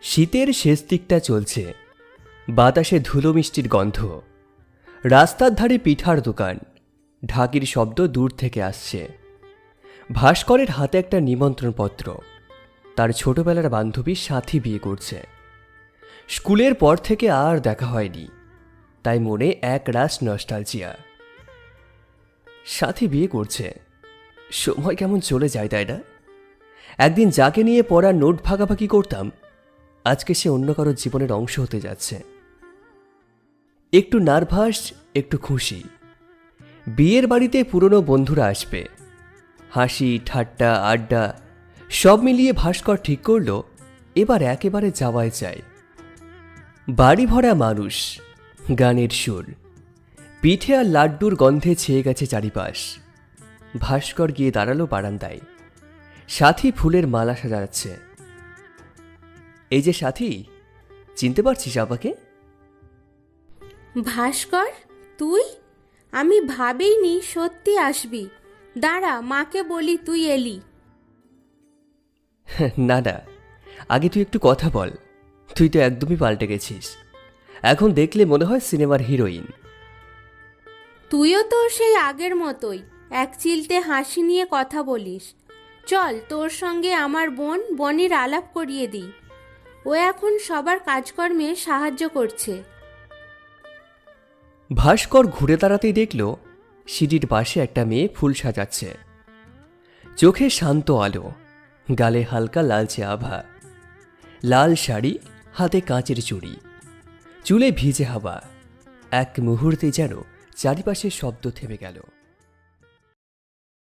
শীতের শেষ দিকটা চলছে, বাতাসে ধুলো মিষ্টির গন্ধ। রাস্তার ধারে পিঠার দোকান, ঢাকির শব্দ দূর থেকে আসছে। ভাস্করের হাতে একটা নিমন্ত্রণপত্র, তার ছোটবেলার বান্ধবী সাথী বিয়ে করছে। স্কুলের পর থেকে আর দেখা হয়নি, তাই মনে এক রাশ নস্টালজিয়া। সাথী বিয়ে করছে, সময় কেমন চলে যায় তাই না? একদিন যাকে নিয়ে পড়ার নোট ভাগাভাগি করতাম, আজকে সে অন্য কারো জীবনের অংশ হতে যাচ্ছে। একটু নার্ভাস, একটু খুশি। বিয়ের বাড়িতে পুরনো বন্ধুরা আসবে, হাসি ঠাট্টা আড্ডা সব মিলিয়ে ভাস্কর ঠিক করল এবার একেবারে যাওয়াই চাই। বাড়ি ভরা মানুষ, গানের সুর, পিঠে আর লাড্ডুর গন্ধে ছেয়ে গেছে চারিপাশ। ভাস্কর গিয়ে দাঁড়ালো বারান্দায়। সাথী ফুলের মালা সাজাচ্ছে। এই যে সাথী, চিনতে পারছিস আমাকে? ভাস্কর, তুই? আমি ভাবিনি সত্যি আসবি। দাঁড়া, মাকে বলি তুই এলি। না না, আগে তুই একটু কথা বল। তুই তো একদমই পাল্টে গেছিস, এখন দেখলে মনে হয় সিনেমার হিরোইন। তুইও তো সেই আগের মতোই এক চিলতে হাসি নিয়ে কথা বলিস। চল, তোর সঙ্গে আমার বোন বনির আলাপ করিয়ে দিই। ও এখন সবার কাজকর্মে সাহায্য করছে। ভাস্কর ঘুরে দাঁড়াতেই দেখল সিঁড়ির পাশে একটা মেয়ে ফুল সাজাচ্ছে। চোখে শান্ত আলো, গালে হালকা লালচে আভা, লাল শাড়ি, হাতে কাঁচের চুড়ি, চুলে ভিজে হাওয়া। এক মুহূর্তে যেন চারিপাশে শব্দ থেমে গেল।